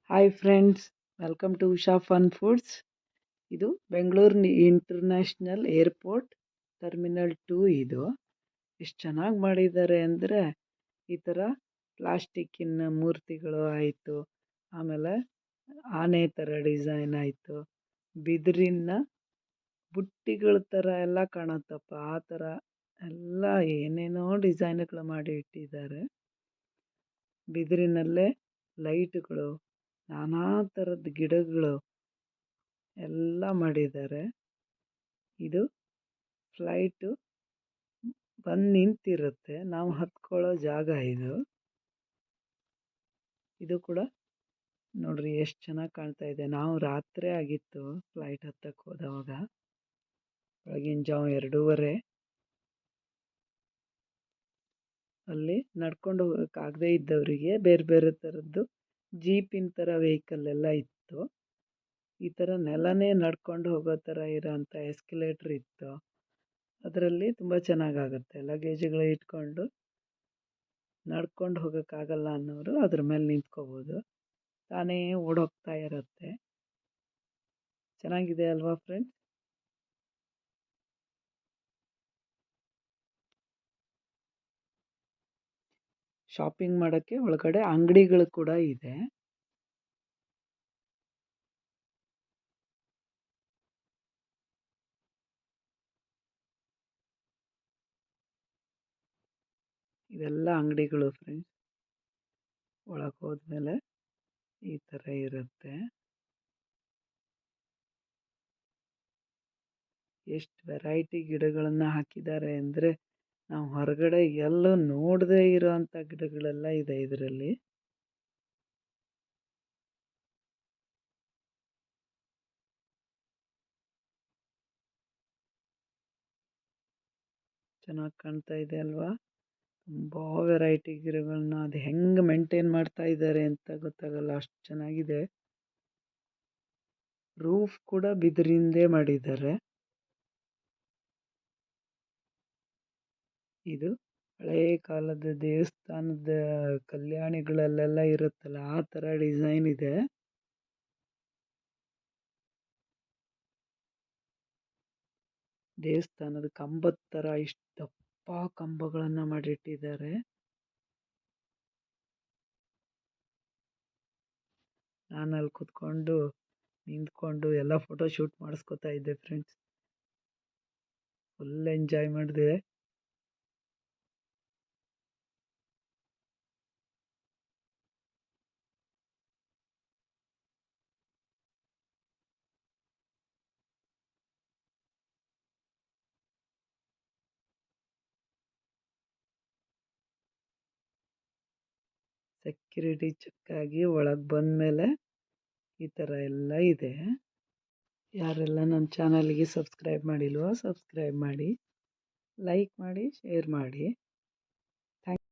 Hi friends, welcome to Usha fun foods. ಇದು Bengaluru international airport terminal 2. ಇದು ಎಷ್ಟು ಚೆನ್ನಾಗಿ ಮಾಡಿದ್ದಾರೆ ಅಂದರೆ, ಈ ಥರ ಪ್ಲಾಸ್ಟಿಕ್ಕಿನ ಮೂರ್ತಿಗಳು ಆಯಿತು, ಆಮೇಲೆ ಆನೆ ಥರ ಡಿಸೈನ್ ಆಯಿತು, ಬಿದಿರಿನ ಬುಟ್ಟಿಗಳ ಥರ ಎಲ್ಲ ಕಾಣುತ್ತಪ್ಪ. ಆ ಥರ ಎಲ್ಲ ಏನೇನೋ ಡಿಸೈನ್ಗಳು ಮಾಡಿ ಇಟ್ಟಿದ್ದಾರೆ. ಬಿದಿರಿನಲ್ಲೇ ಲೈಟ್ಗಳು, ನಾನಾ ಥರದ ಗಿಡಗಳು ಎಲ್ಲ ಮಾಡಿದ್ದಾರೆ. ಇದು ಫ್ಲೈಟು ಬಂದು ನಿಂತಿರುತ್ತೆ, ನಾವು ಹತ್ಕೊಳ್ಳೋ ಜಾಗ ಇದು. ಇದು ಕೂಡ ನೋಡ್ರಿ ಎಷ್ಟು ಚೆನ್ನಾಗಿ ಕಾಣ್ತಾ ಇದೆ. ನಾವು ರಾತ್ರಿ ಆಗಿತ್ತು ಫ್ಲೈಟ್ ಹತ್ತಕ್ಕೆ ಹೋದವಾಗ, ಬೆಳಗಿನ ಜಾವ 2:30. ಅಲ್ಲಿ ನಡ್ಕೊಂಡು ಹೋಗೋಕ್ಕಾಗದೇ ಇದ್ದವರಿಗೆ ಬೇರೆ ಬೇರೆ ಥರದ್ದು ಜೀಪಿನ ಥರ ವೆಹಿಕಲ್ ಎಲ್ಲ ಇತ್ತು. ಈ ಥರ ನೆಲನೇ ನಡ್ಕೊಂಡು ಹೋಗೋ ಥರ ಇರೋಂಥ ಎಸ್ಕಲೇಟ್ರ್ ಇತ್ತು. ಅದರಲ್ಲಿ ತುಂಬ ಚೆನ್ನಾಗಾಗುತ್ತೆ. ಲಗೇಜ್ಗಳು ಇಟ್ಕೊಂಡು ನಡ್ಕೊಂಡು ಹೋಗೋಕ್ಕಾಗಲ್ಲ ಅನ್ನೋರು ಅದ್ರ ಮೇಲೆ ನಿಂತ್ಕೋಬೋದು. ತಾನೇ ಓಡೋಗ್ತಾ ಇರುತ್ತೆ. ಚೆನ್ನಾಗಿದೆ ಅಲ್ವಾ ಫ್ರೆಂಡ್ಸ್? ಶಾಪಿಂಗ್ ಮಾಡೋಕ್ಕೆ ಒಳಗಡೆ ಅಂಗಡಿಗಳು ಕೂಡ ಇದೆ. ಇವೆಲ್ಲ ಅಂಗಡಿಗಳು ಫ್ರೆಂಡ್ಸ್. ಒಳಗೆ ಹೋದ್ಮೇಲೆ ಈ ಥರ ಇರುತ್ತೆ. ಎಷ್ಟು ವೆರೈಟಿ ಗಿಡಗಳನ್ನು ಹಾಕಿದ್ದಾರೆ ಅಂದರೆ, ನಾವು ಹೊರಗಡೆ ಎಲ್ಲೂ ನೋಡದೇ ಇರೋವಂಥ ಗಿಡಗಳೆಲ್ಲ ಇದೆ ಇದರಲ್ಲಿ. ಚೆನ್ನಾಗಿ ಕಾಣ್ತಾ ಇದೆ ಅಲ್ವಾ? ತುಂಬ ವೆರೈಟಿ ಗಿಡಗಳನ್ನ ಅದು ಹೆಂಗೆ ಮೇಂಟೈನ್ ಮಾಡ್ತಾ ಇದ್ದಾರೆ ಅಂತ ಗೊತ್ತಾಗಲ್ಲ, ಅಷ್ಟು ಚೆನ್ನಾಗಿದೆ. ರೂಫ್ ಕೂಡ ಬಿದಿರಿಂದೇ ಮಾಡಿದ್ದಾರೆ. ಇದು ಹಳೆಯ ಕಾಲದ ದೇವಸ್ಥಾನದ ಕಲ್ಯಾಣಿಗಳಲ್ಲೆಲ್ಲ ಇರುತ್ತಲ್ಲ, ಆ ಥರ ಡಿಸೈನ್ ಇದೆ. ದೇವಸ್ಥಾನದ ಕಂಬದ ಥರ ಇಷ್ಟು ದಪ್ಪ ಕಂಬಗಳನ್ನು ಮಾಡಿಟ್ಟಿದ್ದಾರೆ. ನಾನು ಅಲ್ಲಿ ಕುತ್ಕೊಂಡು ನಿಂತ್ಕೊಂಡು ಎಲ್ಲ ಫೋಟೋ ಶೂಟ್ ಮಾಡಿಸ್ಕೊತಾ ಇದ್ದೆ ಫ್ರೆಂಡ್ಸ್. ಫುಲ್ ಎಂಜಾಯ್ ಮಾಡಿದೆ. ಸೆಕ್ಯೂರಿಟಿ ಚೆಕ್ ಆಗಿ ಒಳಗೆ ಬಂದಮೇಲೆ ಈ ಥರ ಎಲ್ಲ ಇದೆ. ಯಾರೆಲ್ಲ ನನ್ನ ಚಾನಲ್ಗೆ ಸಬ್ಸ್ಕ್ರೈಬ್ ಮಾಡಿಲ್ವೋ ಸಬ್ಸ್ಕ್ರೈಬ್ ಮಾಡಿ, ಲೈಕ್ ಮಾಡಿ, ಶೇರ್ ಮಾಡಿ.